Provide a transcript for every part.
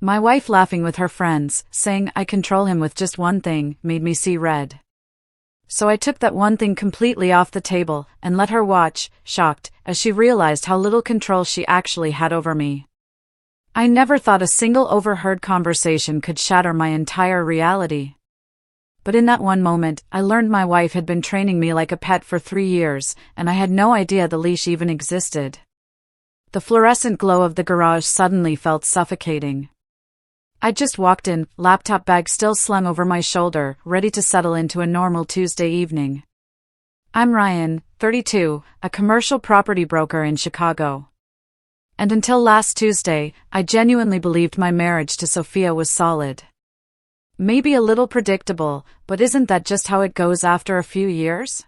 My wife laughing with her friends, saying I control him with just one thing, made me see red. So I took that one thing completely off the table and let her watch, shocked, as she realized how little control she actually had over me. I never thought a single overheard conversation could shatter my entire reality. But in that one moment, I learned my wife had been training me like a pet for 3 years, and I had no idea the leash even existed. The fluorescent glow of the garage suddenly felt suffocating. I just walked in, laptop bag still slung over my shoulder, ready to settle into a normal Tuesday evening. I'm Ryan, 32, a commercial property broker in Chicago. And until last Tuesday, I genuinely believed my marriage to Sophia was solid. Maybe a little predictable, but isn't that just how it goes after a few years?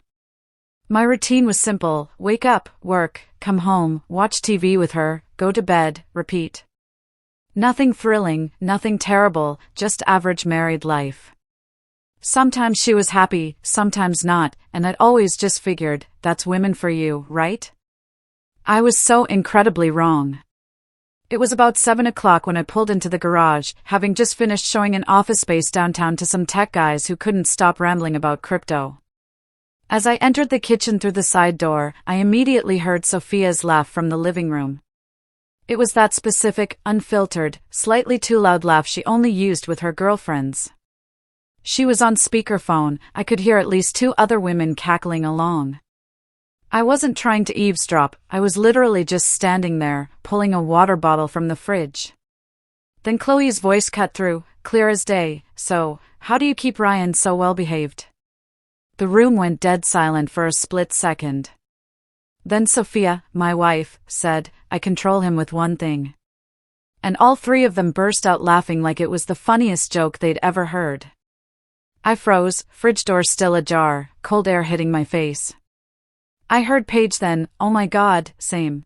My routine was simple: wake up, work, come home, watch TV with her, go to bed, repeat. Nothing thrilling, nothing terrible, just average married life. Sometimes she was happy, sometimes not, and I'd always just figured, that's women for you, right? I was so incredibly wrong. It was about 7 o'clock when I pulled into the garage, having just finished showing an office space downtown to some tech guys who couldn't stop rambling about crypto. As I entered the kitchen through the side door, I immediately heard Sophia's laugh from the living room. It was that specific, unfiltered, slightly too loud laugh she only used with her girlfriends. She was on speakerphone. I could hear at least 2 other women cackling along. I wasn't trying to eavesdrop, I was literally just standing there, pulling a water bottle from the fridge. Then Chloe's voice cut through, clear as day. So, how do you keep Ryan so well behaved? The room went dead silent for a split second. Then Sophia, my wife, said, I control him with one thing. And all 3 of them burst out laughing like it was the funniest joke they'd ever heard. I froze, fridge door still ajar, cold air hitting my face. I heard Paige then, oh my god, same.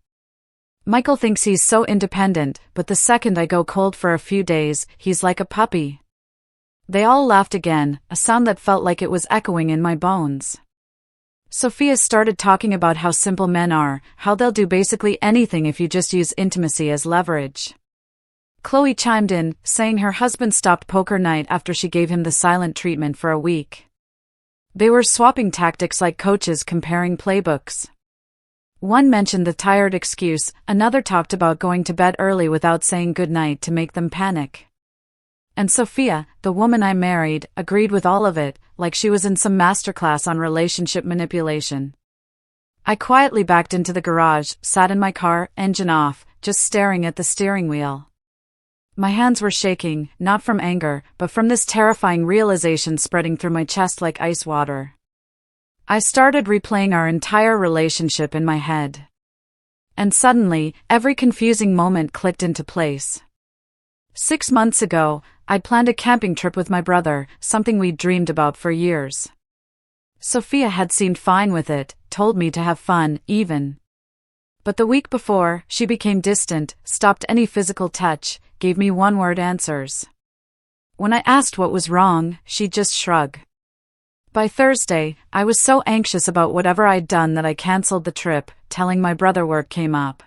Michael thinks he's so independent, but the second I go cold for a few days, he's like a puppy. They all laughed again, a sound that felt like it was echoing in my bones. Sophia started talking about how simple men are, how they'll do basically anything if you just use intimacy as leverage. Chloe chimed in, saying her husband stopped poker night after she gave him the silent treatment for a week. They were swapping tactics like coaches comparing playbooks. One mentioned the tired excuse, another talked about going to bed early without saying goodnight to make them panic. And Sophia, the woman I married, agreed with all of it, like she was in some masterclass on relationship manipulation. I quietly backed into the garage, sat in my car, engine off, just staring at the steering wheel. My hands were shaking, not from anger, but from this terrifying realization spreading through my chest like ice water. I started replaying our entire relationship in my head. And suddenly, every confusing moment clicked into place. 6 months ago, I'd planned a camping trip with my brother, something we'd dreamed about for years. Sophia had seemed fine with it, told me to have fun, even. But the week before, she became distant, stopped any physical touch, gave me one-word answers. When I asked what was wrong, she'd just shrug. By Thursday, I was so anxious about whatever I'd done that I canceled the trip, telling my brother work came up.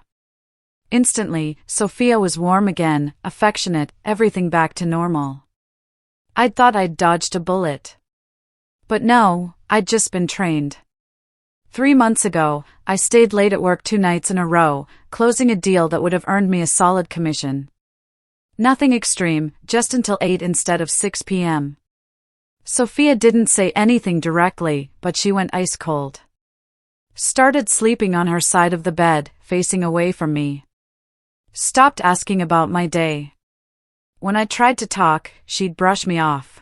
Instantly, Sophia was warm again, affectionate, everything back to normal. I'd thought I'd dodged a bullet. But no, I'd just been trained. 3 months ago, I stayed late at work 2 nights in a row, closing a deal that would have earned me a solid commission. Nothing extreme, just until 8 instead of 6 p.m. Sophia didn't say anything directly, but she went ice cold. Started sleeping on her side of the bed, facing away from me. Stopped asking about my day. When I tried to talk, she'd brush me off.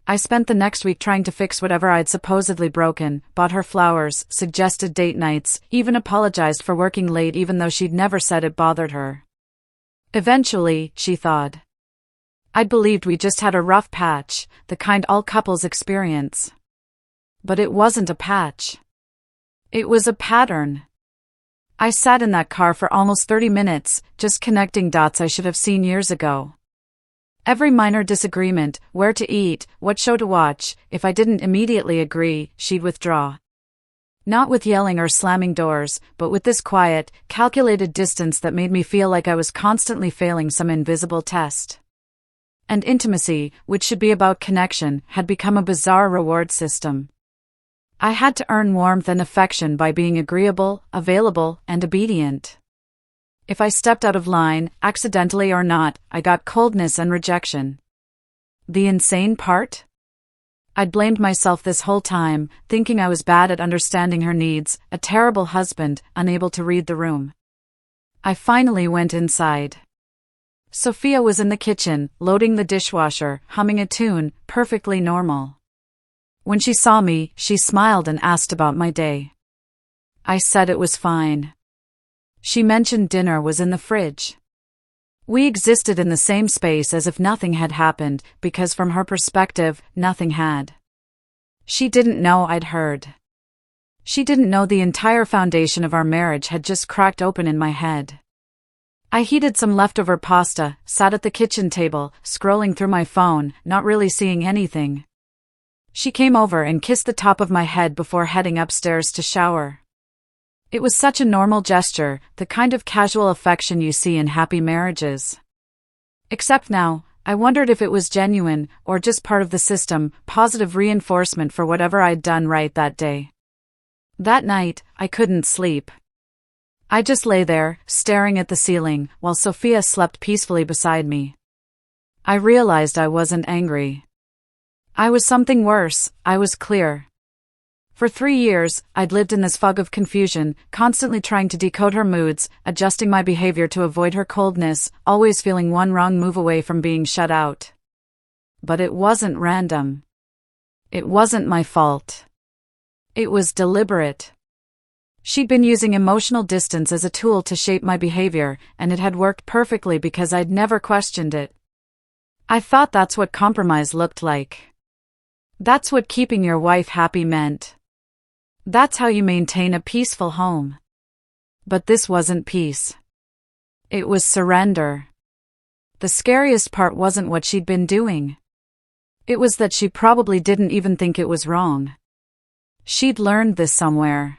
I spent the next week trying to fix whatever I'd supposedly broken, bought her flowers, suggested date nights, even apologized for working late even though she'd never said it bothered her. Eventually, she thawed. I'd believed we just had a rough patch, the kind all couples experience. But it wasn't a patch. It was a pattern. I sat in that car for almost 30 minutes, just connecting dots I should have seen years ago. Every minor disagreement, where to eat, what show to watch, if I didn't immediately agree, she'd withdraw. Not with yelling or slamming doors, but with this quiet, calculated distance that made me feel like I was constantly failing some invisible test. And intimacy, which should be about connection, had become a bizarre reward system. I had to earn warmth and affection by being agreeable, available, and obedient. If I stepped out of line, accidentally or not, I got coldness and rejection. The insane part? I'd blamed myself this whole time, thinking I was bad at understanding her needs, a terrible husband, unable to read the room. I finally went inside. Sophia was in the kitchen, loading the dishwasher, humming a tune, perfectly normal. When she saw me, she smiled and asked about my day. I said it was fine. She mentioned dinner was in the fridge. We existed in the same space as if nothing had happened, because from her perspective, nothing had. She didn't know I'd heard. She didn't know the entire foundation of our marriage had just cracked open in my head. I heated some leftover pasta, sat at the kitchen table, scrolling through my phone, not really seeing anything. She came over and kissed the top of my head before heading upstairs to shower. It was such a normal gesture, the kind of casual affection you see in happy marriages. Except now, I wondered if it was genuine, or just part of the system, positive reinforcement for whatever I'd done right that day. That night, I couldn't sleep. I just lay there, staring at the ceiling, while Sophia slept peacefully beside me. I realized I wasn't angry. I was something worse, I was clear. For 3 years, I'd lived in this fog of confusion, constantly trying to decode her moods, adjusting my behavior to avoid her coldness, always feeling one wrong move away from being shut out. But it wasn't random. It wasn't my fault. It was deliberate. She'd been using emotional distance as a tool to shape my behavior, and it had worked perfectly because I'd never questioned it. I thought that's what compromise looked like. That's what keeping your wife happy meant. That's how you maintain a peaceful home. But this wasn't peace. It was surrender. The scariest part wasn't what she'd been doing. It was that she probably didn't even think it was wrong. She'd learned this somewhere.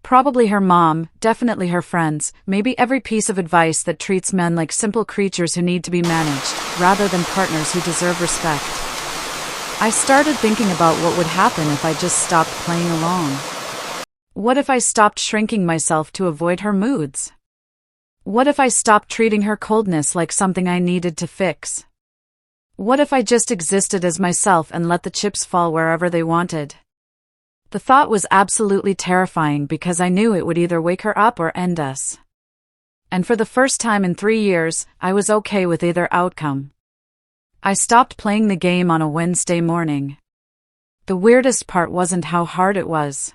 Probably her mom, definitely her friends, maybe every piece of advice that treats men like simple creatures who need to be managed, rather than partners who deserve respect. I started thinking about what would happen if I just stopped playing along. What if I stopped shrinking myself to avoid her moods? What if I stopped treating her coldness like something I needed to fix? What if I just existed as myself and let the chips fall wherever they wanted? The thought was absolutely terrifying because I knew it would either wake her up or end us. And for the first time in 3 years, I was okay with either outcome. I stopped playing the game on a Wednesday morning. The weirdest part wasn't how hard it was.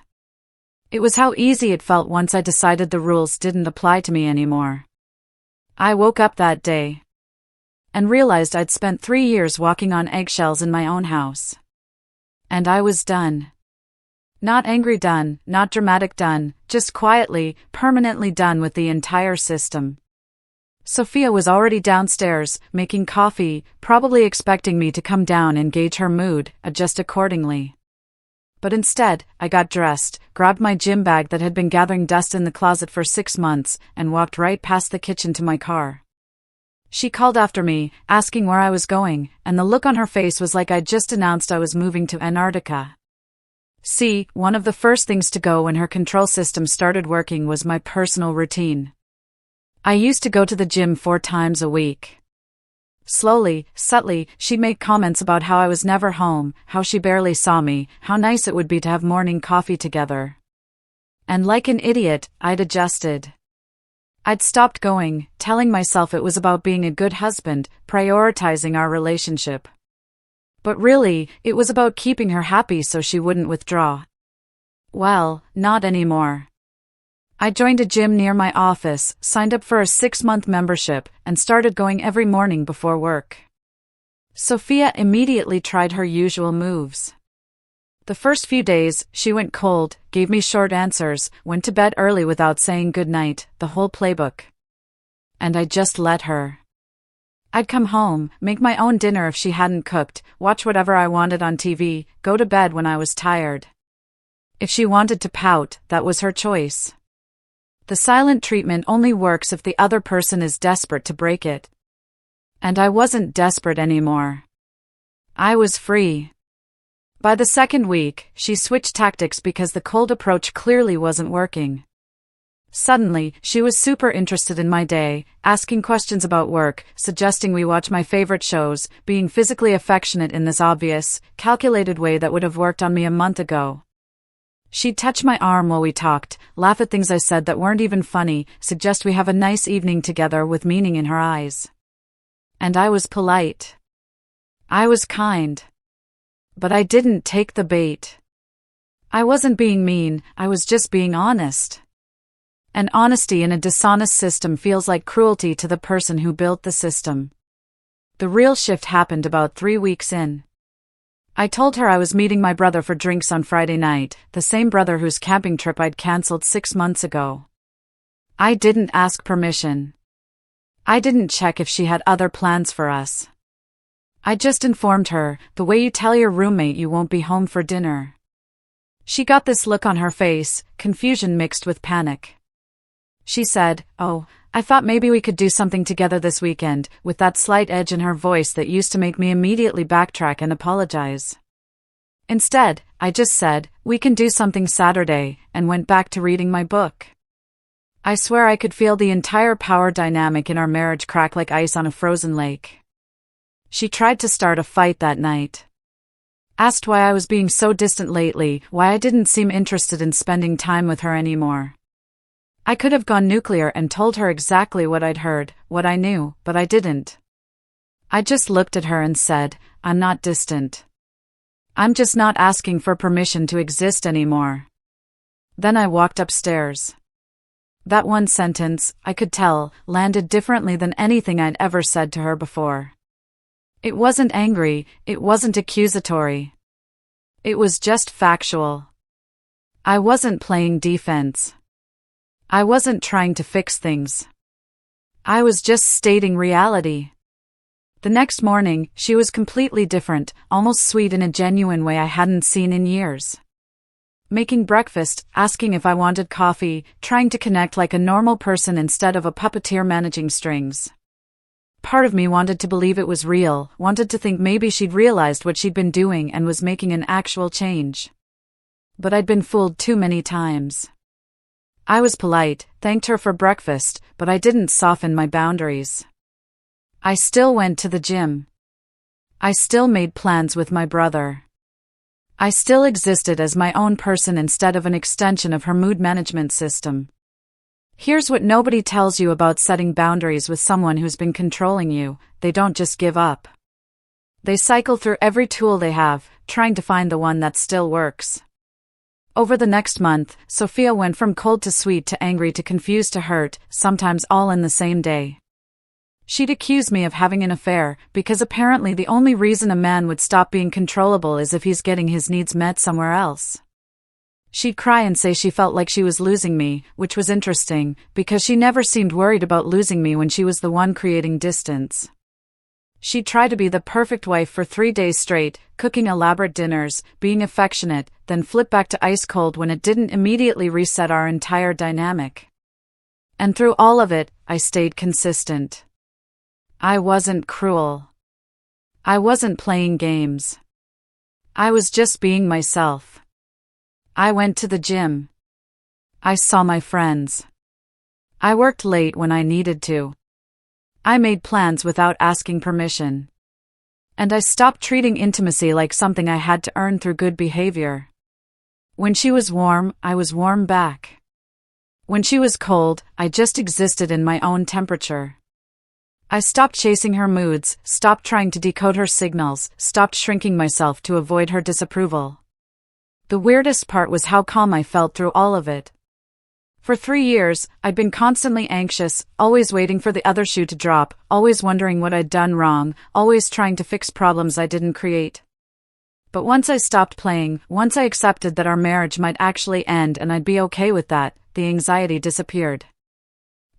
It was how easy it felt once I decided the rules didn't apply to me anymore. I woke up that day and realized I'd spent 3 years walking on eggshells in my own house. And I was done. Not angry done, not dramatic done, just quietly, permanently done with the entire system. Sophia was already downstairs, making coffee, probably expecting me to come down and gauge her mood, adjust accordingly. But instead, I got dressed, grabbed my gym bag that had been gathering dust in the closet for 6 months, and walked right past the kitchen to my car. She called after me, asking where I was going, and the look on her face was like I'd just announced I was moving to Antarctica. See, one of the first things to go when her control system started working was my personal routine. I used to go to the gym 4 times a week. Slowly, subtly, she'd make comments about how I was never home, how she barely saw me, how nice it would be to have morning coffee together. And like an idiot, I'd adjusted. I'd stopped going, telling myself it was about being a good husband, prioritizing our relationship. But really, it was about keeping her happy so she wouldn't withdraw. Well, not anymore. I joined a gym near my office, signed up for a 6-month membership, and started going every morning before work. Sophia immediately tried her usual moves. The first few days, she went cold, gave me short answers, went to bed early without saying goodnight, the whole playbook. And I just let her. I'd come home, make my own dinner if she hadn't cooked, watch whatever I wanted on TV, go to bed when I was tired. If she wanted to pout, that was her choice. The silent treatment only works if the other person is desperate to break it. And I wasn't desperate anymore. I was free. By the second week, she switched tactics because the cold approach clearly wasn't working. Suddenly, she was super interested in my day, asking questions about work, suggesting we watch my favorite shows, being physically affectionate in this obvious, calculated way that would have worked on me a month ago. She'd touch my arm while we talked, laugh at things I said that weren't even funny, suggest we have a nice evening together with meaning in her eyes. And I was polite. I was kind. But I didn't take the bait. I wasn't being mean, I was just being honest. And honesty in a dishonest system feels like cruelty to the person who built the system. The real shift happened about 3 weeks in. I told her I was meeting my brother for drinks on Friday night, the same brother whose camping trip I'd cancelled 6 months ago. I didn't ask permission. I didn't check if she had other plans for us. I just informed her, the way you tell your roommate you won't be home for dinner. She got this look on her face, confusion mixed with panic. She said, "Oh, I thought maybe we could do something together this weekend," with that slight edge in her voice that used to make me immediately backtrack and apologize. Instead, I just said, "We can do something Saturday," and went back to reading my book. I swear I could feel the entire power dynamic in our marriage crack like ice on a frozen lake. She tried to start a fight that night. Asked why I was being so distant lately, why I didn't seem interested in spending time with her anymore. I could have gone nuclear and told her exactly what I'd heard, what I knew, but I didn't. I just looked at her and said, "I'm not distant. I'm just not asking for permission to exist anymore." Then I walked upstairs. That one sentence, I could tell, landed differently than anything I'd ever said to her before. It wasn't angry, it wasn't accusatory. It was just factual. I wasn't playing defense. I wasn't trying to fix things. I was just stating reality. The next morning, she was completely different, almost sweet in a genuine way I hadn't seen in years. Making breakfast, asking if I wanted coffee, trying to connect like a normal person instead of a puppeteer managing strings. Part of me wanted to believe it was real, wanted to think maybe she'd realized what she'd been doing and was making an actual change. But I'd been fooled too many times. I was polite, thanked her for breakfast, but I didn't soften my boundaries. I still went to the gym. I still made plans with my brother. I still existed as my own person instead of an extension of her mood management system. Here's what nobody tells you about setting boundaries with someone who's been controlling you: they don't just give up. They cycle through every tool they have, trying to find the one that still works. Over the next month, Sophia went from cold to sweet to angry to confused to hurt, sometimes all in the same day. She'd accuse me of having an affair, because apparently the only reason a man would stop being controllable is if he's getting his needs met somewhere else. She'd cry and say she felt like she was losing me, which was interesting, because she never seemed worried about losing me when she was the one creating distance. She'd try to be the perfect wife for 3 days straight, cooking elaborate dinners, being affectionate, then flip back to ice cold when it didn't immediately reset our entire dynamic. And through all of it, I stayed consistent. I wasn't cruel. I wasn't playing games. I was just being myself. I went to the gym. I saw my friends. I worked late when I needed to. I made plans without asking permission. And I stopped treating intimacy like something I had to earn through good behavior. When she was warm, I was warm back. When she was cold, I just existed in my own temperature. I stopped chasing her moods, stopped trying to decode her signals, stopped shrinking myself to avoid her disapproval. The weirdest part was how calm I felt through all of it. For 3 years, I'd been constantly anxious, always waiting for the other shoe to drop, always wondering what I'd done wrong, always trying to fix problems I didn't create. But once I stopped playing, once I accepted that our marriage might actually end and I'd be okay with that, the anxiety disappeared.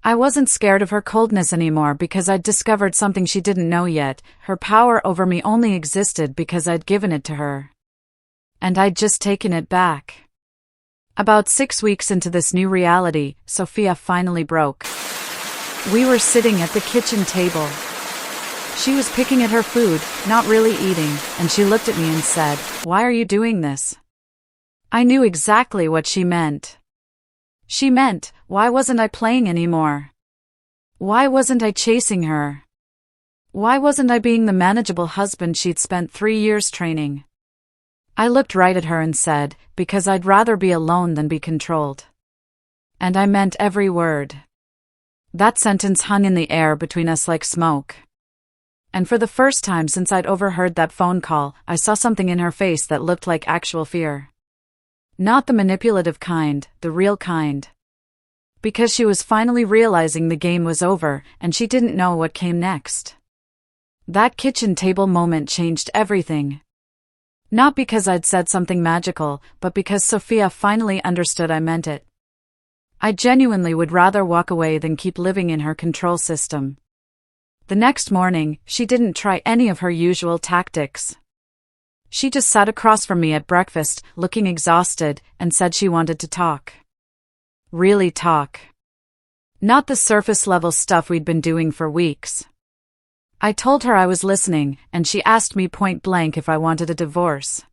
I wasn't scared of her coldness anymore because I'd discovered something she didn't know yet: her power over me only existed because I'd given it to her. And I'd just taken it back. About 6 weeks into this new reality, Sophia finally broke. We were sitting at the kitchen table. She was picking at her food, not really eating, and she looked at me and said, "Why are you doing this?" I knew exactly what she meant. She meant, why wasn't I playing anymore? Why wasn't I chasing her? Why wasn't I being the manageable husband she'd spent 3 years training? I looked right at her and said, because I'd rather be alone than be controlled. And I meant every word. That sentence hung in the air between us like smoke. And for the first time since I'd overheard that phone call, I saw something in her face that looked like actual fear. Not the manipulative kind, the real kind. Because she was finally realizing the game was over, and she didn't know what came next. That kitchen table moment changed everything. Not because I'd said something magical, but because Sophia finally understood I meant it. I genuinely would rather walk away than keep living in her control system. The next morning, she didn't try any of her usual tactics. She just sat across from me at breakfast, looking exhausted, and said she wanted to talk. Really talk. Not the surface-level stuff we'd been doing for weeks. I told her I was listening, and she asked me point-blank if I wanted a divorce.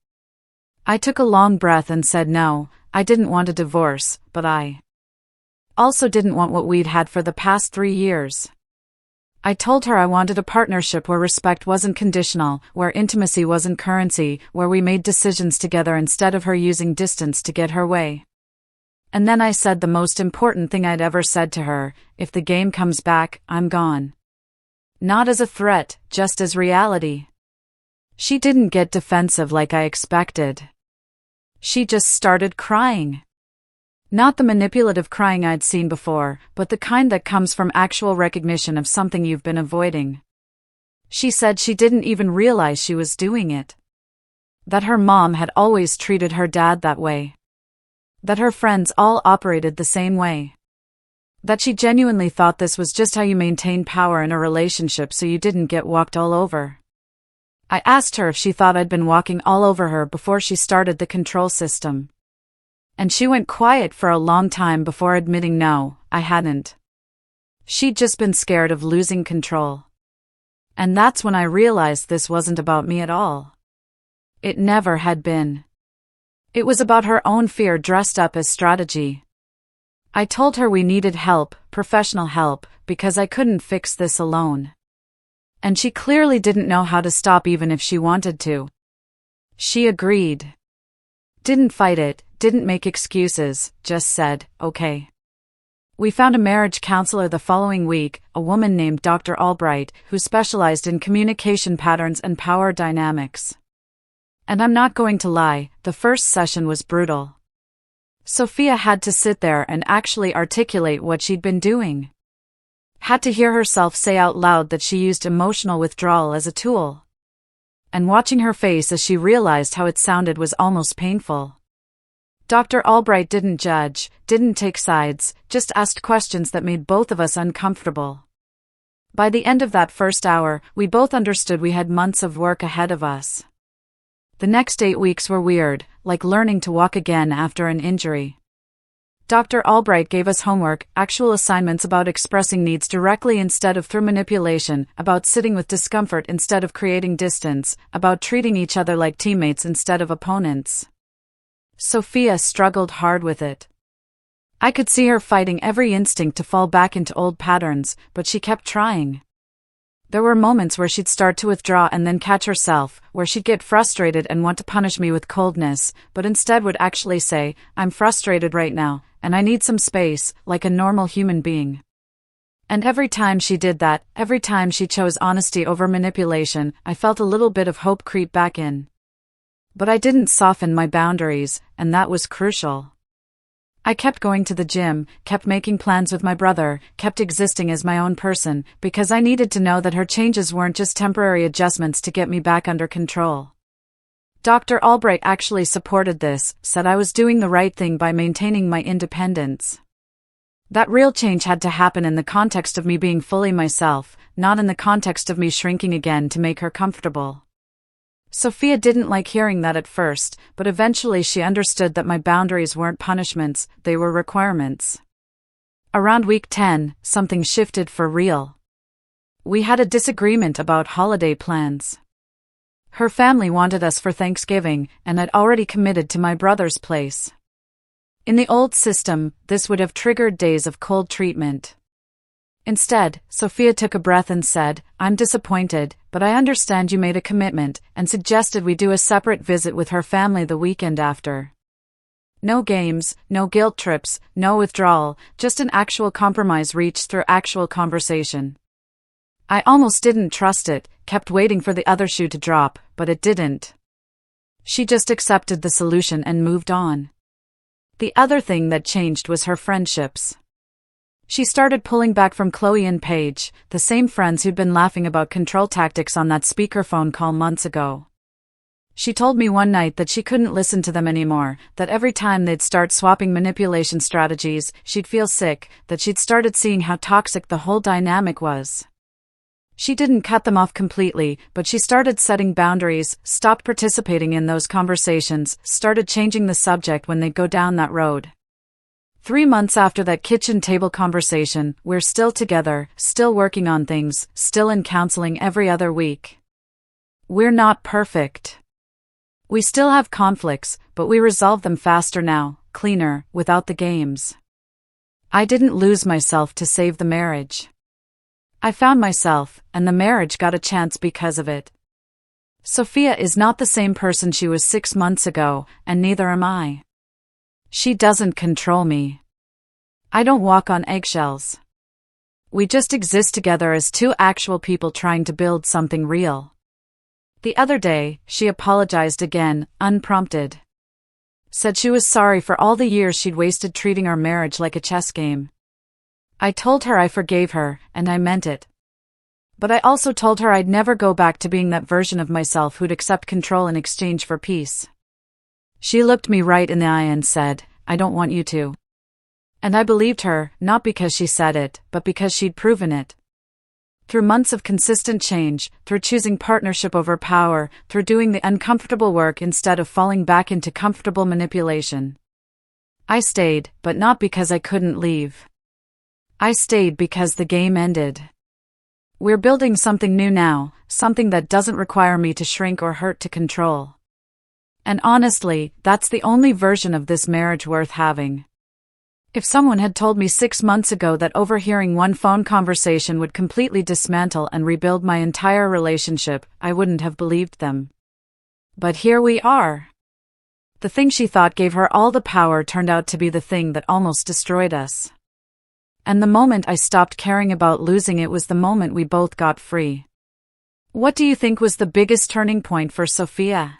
I took a long breath and said no, I didn't want a divorce, but I also didn't want what we'd had for the past 3 years. I told her I wanted a partnership where respect wasn't conditional, where intimacy wasn't currency, where we made decisions together instead of her using distance to get her way. And then I said the most important thing I'd ever said to her, if the game comes back, I'm gone. Not as a threat, just as reality. She didn't get defensive like I expected. She just started crying. Not the manipulative crying I'd seen before, but the kind that comes from actual recognition of something you've been avoiding. She said she didn't even realize she was doing it. That her mom had always treated her dad that way. That her friends all operated the same way. That she genuinely thought this was just how you maintain power in a relationship so you didn't get walked all over. I asked her if she thought I'd been walking all over her before she started the control system. And she went quiet for a long time before admitting no, I hadn't. She'd just been scared of losing control. And that's when I realized this wasn't about me at all. It never had been. It was about her own fear dressed up as strategy. I told her we needed help, professional help, because I couldn't fix this alone. And she clearly didn't know how to stop even if she wanted to. She agreed. Didn't fight it, didn't make excuses, just said, okay. We found a marriage counselor the following week, a woman named Dr. Albright, who specialized in communication patterns and power dynamics. And I'm not going to lie, the first session was brutal. Sophia had to sit there and actually articulate what she'd been doing. Had to hear herself say out loud that she used emotional withdrawal as a tool. And watching her face as she realized how it sounded was almost painful. Dr. Albright didn't judge, didn't take sides, just asked questions that made both of us uncomfortable. By the end of that first hour, we both understood we had months of work ahead of us. The next 8 weeks were weird, like learning to walk again after an injury. Dr. Albright gave us homework, actual assignments about expressing needs directly instead of through manipulation, about sitting with discomfort instead of creating distance, about treating each other like teammates instead of opponents. Sophia struggled hard with it. I could see her fighting every instinct to fall back into old patterns, but she kept trying. There were moments where she'd start to withdraw and then catch herself, where she'd get frustrated and want to punish me with coldness, but instead would actually say, I'm frustrated right now, and I need some space, like a normal human being. And every time she did that, every time she chose honesty over manipulation, I felt a little bit of hope creep back in. But I didn't soften my boundaries, and that was crucial. I kept going to the gym, kept making plans with my brother, kept existing as my own person, because I needed to know that her changes weren't just temporary adjustments to get me back under control. Dr. Albright actually supported this, said I was doing the right thing by maintaining my independence. That real change had to happen in the context of me being fully myself, not in the context of me shrinking again to make her comfortable. Sophia didn't like hearing that at first, but eventually she understood that my boundaries weren't punishments, they were requirements. Around week 10, something shifted for real. We had a disagreement about holiday plans. Her family wanted us for Thanksgiving, and I'd already committed to my brother's place. In the old system, this would have triggered days of cold treatment. Instead, Sophia took a breath and said, "I'm disappointed, but I understand you made a commitment," and suggested we do a separate visit with her family the weekend after. No games, no guilt trips, no withdrawal, just an actual compromise reached through actual conversation. I almost didn't trust it, kept waiting for the other shoe to drop, but it didn't. She just accepted the solution and moved on. The other thing that changed was her friendships. She started pulling back from Chloe and Paige, the same friends who'd been laughing about control tactics on that speakerphone call months ago. She told me one night that she couldn't listen to them anymore, that every time they'd start swapping manipulation strategies, she'd feel sick, that she'd started seeing how toxic the whole dynamic was. She didn't cut them off completely, but she started setting boundaries, stopped participating in those conversations, started changing the subject when they'd go down that road. 3 months after that kitchen table conversation, we're still together, still working on things, still in counseling every other week. We're not perfect. We still have conflicts, but we resolve them faster now, cleaner, without the games. I didn't lose myself to save the marriage. I found myself, and the marriage got a chance because of it. Sophia is not the same person she was 6 months ago, and neither am I. She doesn't control me. I don't walk on eggshells. We just exist together as two actual people trying to build something real. The other day, she apologized again, unprompted. Said she was sorry for all the years she'd wasted treating our marriage like a chess game. I told her I forgave her, and I meant it. But I also told her I'd never go back to being that version of myself who'd accept control in exchange for peace. She looked me right in the eye and said, "I don't want you to." And I believed her, not because she said it, but because she'd proven it. Through months of consistent change, through choosing partnership over power, through doing the uncomfortable work instead of falling back into comfortable manipulation. I stayed, but not because I couldn't leave. I stayed because the game ended. We're building something new now, something that doesn't require me to shrink or hurt to control. And honestly, that's the only version of this marriage worth having. If someone had told me 6 months ago that overhearing one phone conversation would completely dismantle and rebuild my entire relationship, I wouldn't have believed them. But here we are. The thing she thought gave her all the power turned out to be the thing that almost destroyed us. And the moment I stopped caring about losing it was the moment we both got free. What do you think was the biggest turning point for Sophia?